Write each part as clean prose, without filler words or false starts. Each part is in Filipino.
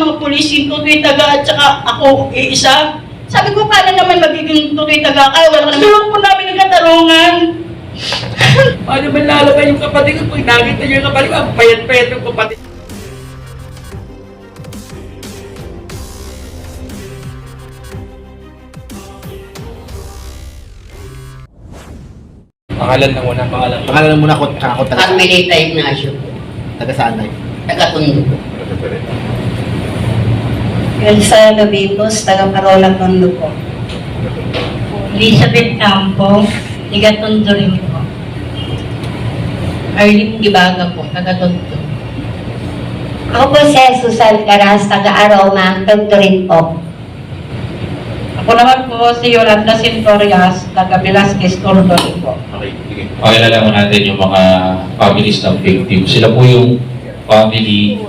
ng mga pulis, yung tutoy taga at saka ako isa. Sabi ko, paano naman magiging tutoy taga kayo? Wala ka naman po namin ng katarungan. Paano man lalaban yung kapatid ko? Pag nakita niyo yung kapatid ko, ang payat-payat yung kapatid. Pangalan na muna. Pangalan muna ako, tsaka ako taga, Carmelita Ignacio, taga saan tayo? taga Tondo. Elsa Lobibos, taga Parola, Tondo po. Elizabeth Campo, taga Tondo rin po. Arlene Gibaga po, taga Tondo. Ako po si Susan Caras, taga Aroma, Tondo rin po. Ako naman po si Yolanda Centorias, taga Velasquez, Tondo rin po. Okay, sige. Pakilalaman natin yung mga families ng victim. Sila po yung family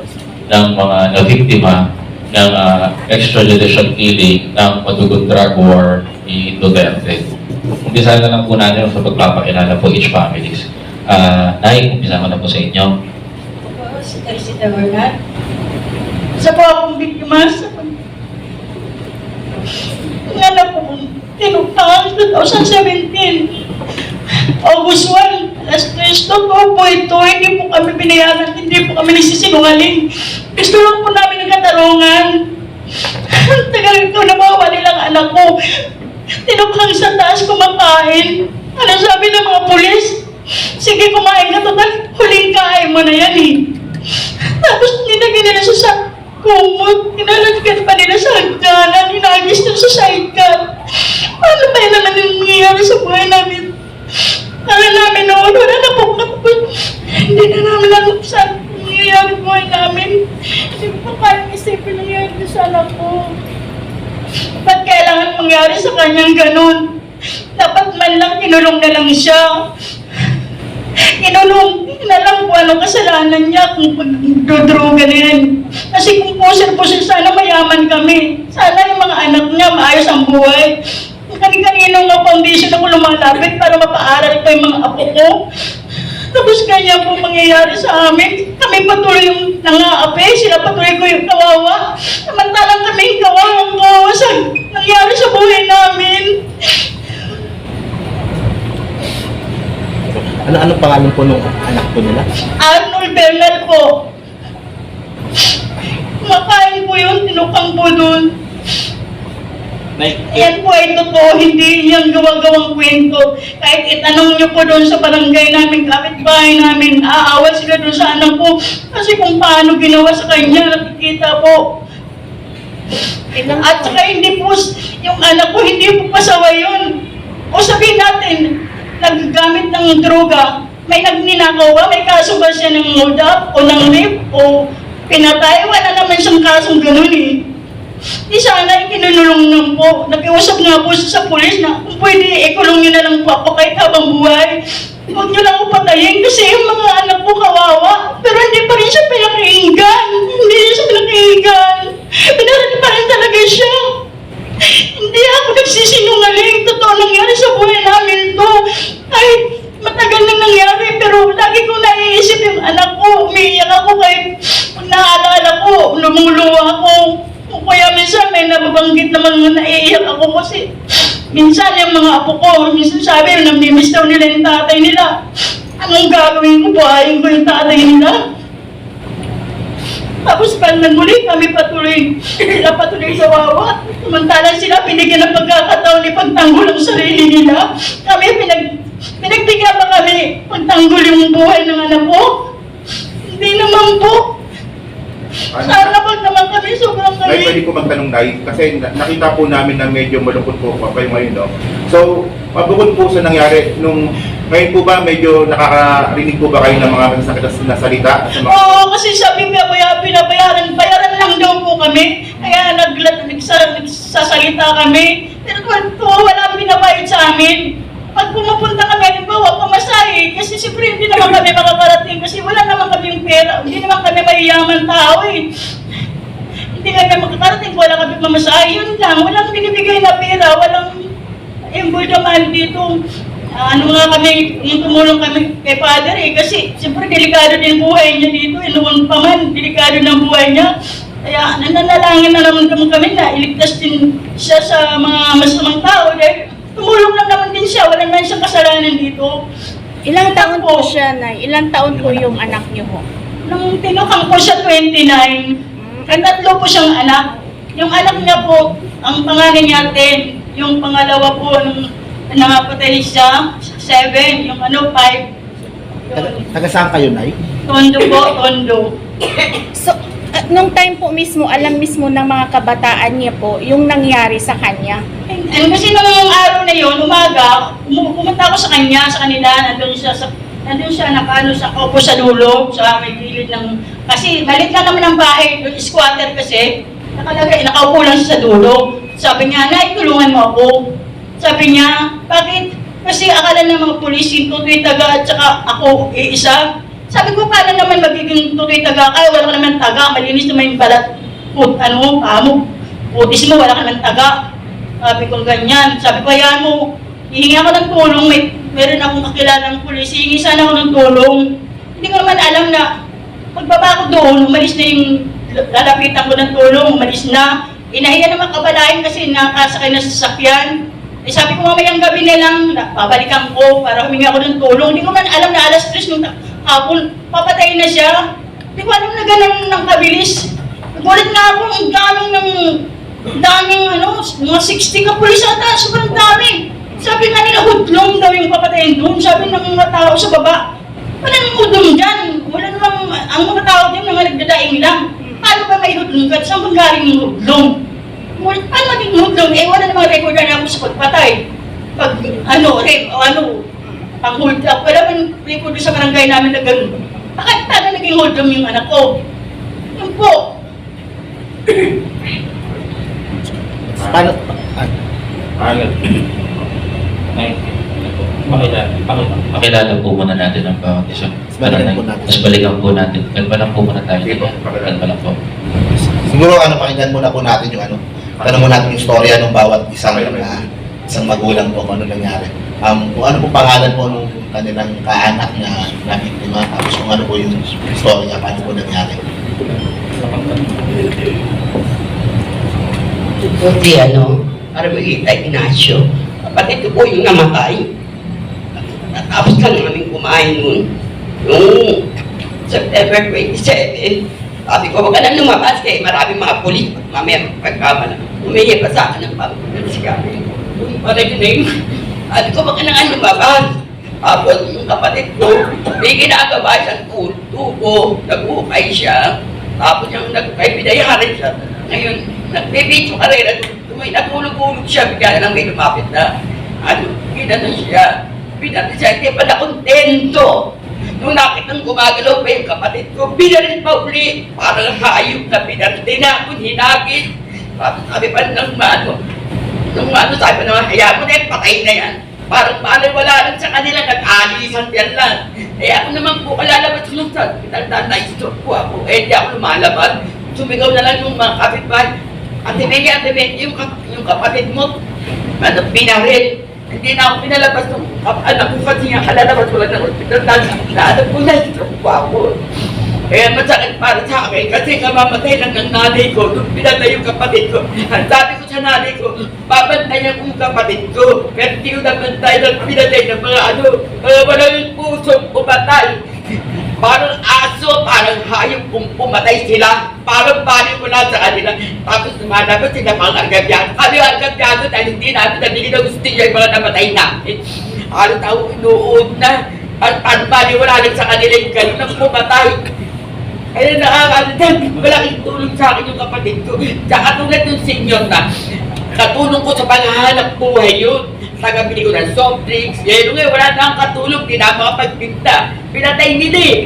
ng mga na-biktima ng extrajudicial killing ng madugong drug war ni Duterte. Umpisa na lang po natin sa pagpapakilala po each families. Nay, umpisa ko na po sa inyo. Ako, si Teresita Bernat. Isa po akong biktima sa anak ko tinutang 2017. August 1, alas 3, totoo po ito. Hindi po kami binayaran, hindi po kami nagsisinungaling. Gusto lang po namin ng katarungan. Tagal ito, nabawa nilang anak ko. Tinuklang sa taas kumakain. Ano sabi ng mga pulis? Sige, kumain ka, total, huling kain mo na yan eh. Tapos nilagay nila sa kumot, inalagyan pa nila sa hagdanan, hinagis nila sa sidecar. Paano ba yun naman yung nangyayari sa buhay namin? Kala namin noon, wala na po kapag hindi na namin alam sa nangyayari buhay namin. Hindi ko pa kayang isipin nangyayari sa anak ko. Ba't kailangan mangyari sa kanyang ganun? Dapat man lang kinulong na lang siya. Kinulong na lang kung anong kasalanan niya kung pagdodroga na yan. Kasi kung pusir-pusir, sana mayaman kami. Sana yung mga anak niya maayos ang buhay. Kani-kanino nga foundation ako lumalapit para mapaaral pa yung mga apo ko. Tapos ganyan po mangyayari sa amin. Kami patuloy yung nangaapi, sila patuloy ko yung kawawa. Samantalang kami yung kawawa sa nangyari sa buhay namin. Anong pangalan po nung anak po nila? Arnold Bernal po. Makain po yun, tinukang po dun. Yan po ay totoo, hindi yung gawa-gawang kwento. Kahit itanong nyo po doon sa barangay namin, kapitbahay namin, aawat sila doon sa anak ko. Kasi kung paano ginawa sa kanya, nakikita po. At saka hindi po, yung anak ko, hindi po pasaway yun. O sabihin natin, naggamit ng droga, may nagninakaw ba? May kaso ba siya ng hold up o ng rape o pinatay? Wala naman siyang kasong ganun eh. Di sana ikinulong lang po. Nakiusap nga po siya sa pulis na kung pwede ikulong nyo na lang po ako kahit habang buhay. Huwag nyo lang ako patayin kasi yung mga anak ko kawawa. Pero hindi pa rin siya pinakinggan. Hindi siya pinakinggan. Pinarani pa rin talaga siya. Hindi ako nagsisinungaling. Totoo nangyari sa buhay namin to. Kahit matagal na nangyari, pero lagi ko naiisip yung anak ko. Umiiyak ako kahit pag naaalala ko, lumuluwa ako. Kaya minsan may nababanggit na mga naiiyak ako kasi minsan yung mga apo ko, minsan sabi, namimiss daw nila yung tatay nila. Anong gagawin ko? Buhayin ko yung tatay nila. Tapos pag nagmuli kami patuloy sa wawa. Samantalang sila binigyan ng pagkakataon ni pagtanggol ang sarili nila. Kami pinagbigyan pa kami pagtanggol yung buhay ng anak ko. Hindi naman po. Sana pag naman kami sobrang Ay, pwede ko magtanong dahil kasi nakita po namin na medyo malungkot po kayo ngayon, no? So, mabukod po sa nangyari, ngayon po ba medyo nakakarinig po ba kayo ng mga masakit na salita? Oo, kasi sabi niya, bayaran lang daw po kami. Kaya nagsasalita kami. Pero wala pinabayad sa amin. Pag pumupunta kami, halimbawa, pamasahe, kasi siyempre hindi naman kami makakarating kasi wala naman kami yung pera. Hindi naman kami mayayaman tao eh. Hindi kami makakarating, wala kami pamasahe. Yun lang, walang binibigay na pera, walang embulyaman dito. Ano nga kami, yung tumulong kami kay Father eh, kasi siyempre delikado din buhay niya dito. Noon pa man, delikado ng buhay niya. Kaya nananalangin na naman kami na iligtas din siya sa mga masamang tao dahil tumulong lang naman din siya, wala naman siyang kasalanan dito. Ilang taon po siya, Nay? Ilang taon po yung anak niyo po? Nung tinukang ko siya 29, tatlo po siyang anak. Yung anak niya po, ang pangalan niya 10, yung pangalawa po nung nakapatay siya, 7, yung 5. Taga saan kayo, Nay? Tondo po, Tondo. So, nung time po mismo, alam mismo ng mga kabataan niya po yung nangyari sa kanya. Kasi nung araw na yun, umaga, pumunta ako sa kanila, nandun siya nakano sa kaupo sa dulo, sa may gilid ng, kasi malit lang naman ang bahay, yung squatter kasi, nakaupo lang siya sa dulo. Sabi niya, Nay, tulungan mo ako. Sabi niya, bakit? Kasi akala ng mga pulis, yung tutoy taga at saka ako iisa. Sabi ko, paano naman magiging tutoy taga? Kaya wala ka naman taga, malinis naman yung balat, putis mo, wala ka naman taga. Sabi ko ganyan. Sabi ko, hayaan mo, hihingi ako ng tulong, meron akong kakilalang pulis, hihingi sana ako ng tulong. Hindi ko naman alam na, pagbaba ko doon, umalis na yung, lalapitan ko ng tulong, umalis na. Inahiya naman kabalain kasi nakasakay na sa sasakyan. Eh sabi ko, mamayang gabi na lang, babalikan ko para humingi ako ng tulong. Hindi ko man alam na alas 3 nung hapon, papatayin na siya. Hindi ko alam na ganun ng kabilis. Nagulat nga ako, ang daming mga 60 ka pulis ata, sobrang dami. Sabi nga nila, hudlong daw yung papatayin doon. Sabi ng mga tao sa baba, wala nang hudlong dyan. Wala namang, ang mga tao dyan, mga nagdadaing lang. Paano ba may hudlong ka? Saan bang galing yung hudlong? Paano maging hudlong? Eh, wala namang record na ako sa pagpatay. Pag, rape, pang-hold up. Wala man record sa barangay namin na gano'n. Bakit paano naging hudlong yung anak ko? Yun po. Paano? Pakilala po muna natin ang bawat isa. Balikan po natin. Tapos balikan po natin. Kalma lang po muna tayo. Sige po, Kalma lang po. Siguro pakinggan muna po natin yung tanong mo natin yung storya ng bawat isang magulang po kung ano nangyari. Kung ano po pangalan po nung kanilang kaanak na biktima, tapos kung ano po yung storya, paano po nangyari. Buti para makita Ignacio. Kapatid ko po yung namatay. Tapos lang namin kumain nun. Noong September 27, sabi ko, wag ka na lumabas kaya maraming mga pulis. Mamaya pagkama na. Umihi pa sa akin ng pamilya si kami. Marinig. Sabi ko, wag ka na nga lumabas. Tapos yung kapatid ko, may ginagawa siyang tubo. Nag-ukay siya. Tapos yung nag-ukay, binayaran siya. Ngayon, nagbibidyo karera. May natulog-ulog siya, bigla na lang may lumapit na. Ginano siya. Pinatay siya, hindi pa na kontento. Nung nakitang gumagalaw pa yung kapatid ko, binarin pa uli. Parang hayop na binarin. Tinapon, hinagin. Sabi pa nung sabi pa naman, hayaan mo na yan, patay na yan. Parang wala lang sa kanila, nag-alisan yan lang. Eh ako naman po, kalalabas ko sa hospital na na-stroke po ako. Eh di ako lumalabas. Sumigaw na lang yung mga kapitbahay. Ate May, yung kapatid mo, binarin. Hindi na ako pinalabas ng anak ko kasi nga kalalabas ko lang ng hospital na po na-stroke po ako. Kaya masakit para sa akin kasi kamamatay lang ng nanay ko nung pinatay yung kapatid ko. Ang sabi ko sa nanay ko, babantayan ko yung kapatid ko. Pero hindi ko nabantay ng pinatay ng mga walang pusong pumatay. Parang aso, parang hayop kung pumatay sila. Parang bali ko lang sa kanila. Tapos lumalabas sila mga argabyado. Kami argabyado dahil hindi natin nabili na gusto niya yung mga namatay namin. Ano tao, inuod na. At bali wala lang sa kanila yung gano'n na pumatay. Kaya nakakalitan, malaking tulong sa akin yung kapatid ko. Tsaka tulad yung senior na, katulong ko sa panghahanap buhay yun. Tagabili ko ng soft drinks, yelo ngayon, wala na ang katulong, di na makapagpinta. Pinatay nila eh,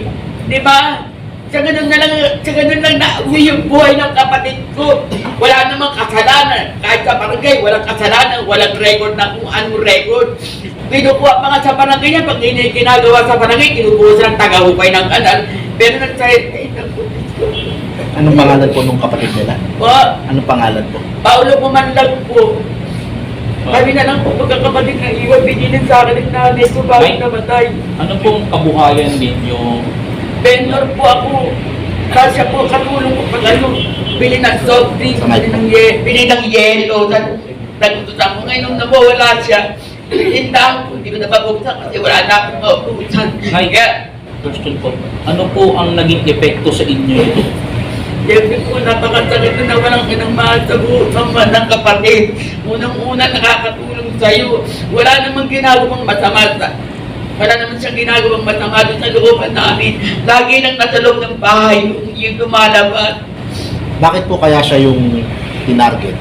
di ba? Sa ganun lang na-uwi yung buhay ng kapatid ko. Wala namang kasalanan. Kahit sa barangay, walang kasalanan, walang record na kung anong record. Pinukuha pa nga sa barangay niya, pag ginagawa sa barangay, kinubuhos ng taga-hukay ng kanal. Pero nag-try, Anong pangalan po nung kapatid nila? Anong pangalan po? Paulo Pumanlag po. Kami na lang po pagkakapatid na iwan, binilin sa akin ng nanay ko bakit namatay. Ano pong kabuhayan ninyo? Vendor po ako. Tapos siya po, katulong ko pag ano, bili ng soft drink, bili ng yelo. Nagutusan ko ngayon nung nawawala siya. Tindahan ko, hindi ko napabuksan kasi wala na akong mabuksan. Kaya, Question po, ano po ang naging epekto sa inyo ito? siyempre po, napakasakit na walang inamahal sa buhay ng kapatid. Unang-una, nakakatulong sa'yo. Wala namang ginagawang masama. Wala naman siyang ginagawang masama doon sa looban namin. Lagi lang nasa loob ng bahay, yung lumalabas. Bakit po kaya siya yung tinarget?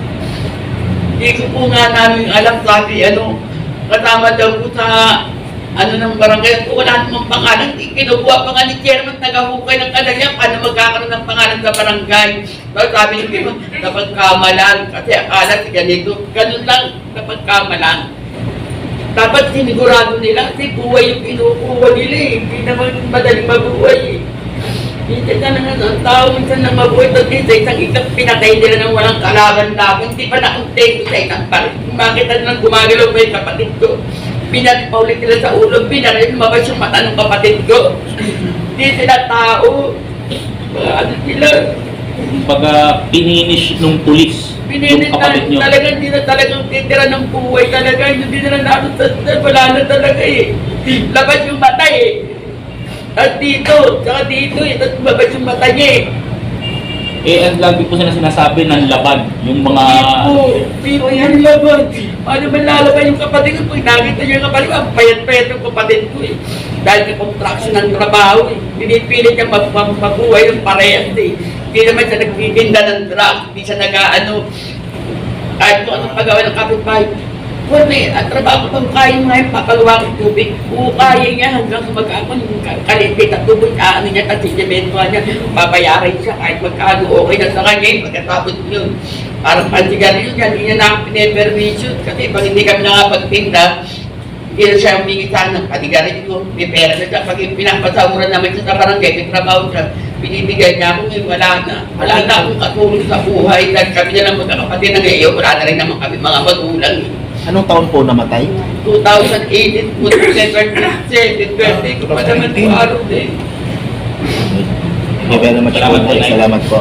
Hindi ko po nga namin alam, sabi, kasama daw po sa ng barangay. Kung wala namang pangalan, kinukuha pa nga ni chairman, nagahukay ng kanaya, paano magkakaroon ng pangalan sa barangay. So, sabi ni Kimo, kapag kamalan, kasi akala si ganito, ganun lang, kapag kamalan. Dapat sinigurado nila, kasi buhay yung kinukuha nila eh. Hindi naman madaling mabuhay eh. Hindi ka na ang tao, minsan na mabuhay sa isang pinatay nila ng walang kalaban-laban, hindi pa nakontento sa isang palit. Makita nilang gumagalaw pa yung kapatid ko. Pinatipaulit nila sa ulo, pinaril mabas yung mata ng kapatid ko. Hindi sila tao. Ano sila? Kumbaga, pininis nung pulis yung kapatid nyo. Talagang hindi na talagang titira ng buhay talaga. Hindi na namin wala na talaga eh. Labas yung mata eh. At dito, saka dito eh. Tapos labas yung mata niya eh. Ang lagi po sila sinasabi ng laban, yung mga... Pipo yan laban. Ano ba lalaban yung kapatid ko? Pag nakita niyo yung kapatid ko, ang payat-payat yung kapatid ko eh. Dahil sa contraction ng trabaho eh. Pinipilit niya mabuhay ng parehas eh. Hindi naman siya nagtitinda ng drugs, hindi siya kahit kung anong pagawa ng kapitbahay. Kung ang trabaho ko, kaya nga yung papagawa ng tubig. Kung kaya niya hanggang magkakon, kalipit at tubig, ano niya, at sinimentuhan niya, babayaran siya kahit magkano, okay na sa kanya, pagkatapos yun. Parang pansigarilyo niya, hindi niya na pinipermission. Kasi pag hindi kami nakapagtinda, hindi na siya humingi sa akin ng panigarilyo. May pera na siya. Pag pinapasawuran naman siya sa barangay, may trabaho siya, binibigay niya ako ngayon, wala na. Wala na akong katulong sa buhay. Dahil kami na lang magkakapatid na ngayon, wala na rin naman kami mga magulang. Anong taon po namatay? 2018, 2020, kung pa naman po araw din. Thank you very much po. Salamat po.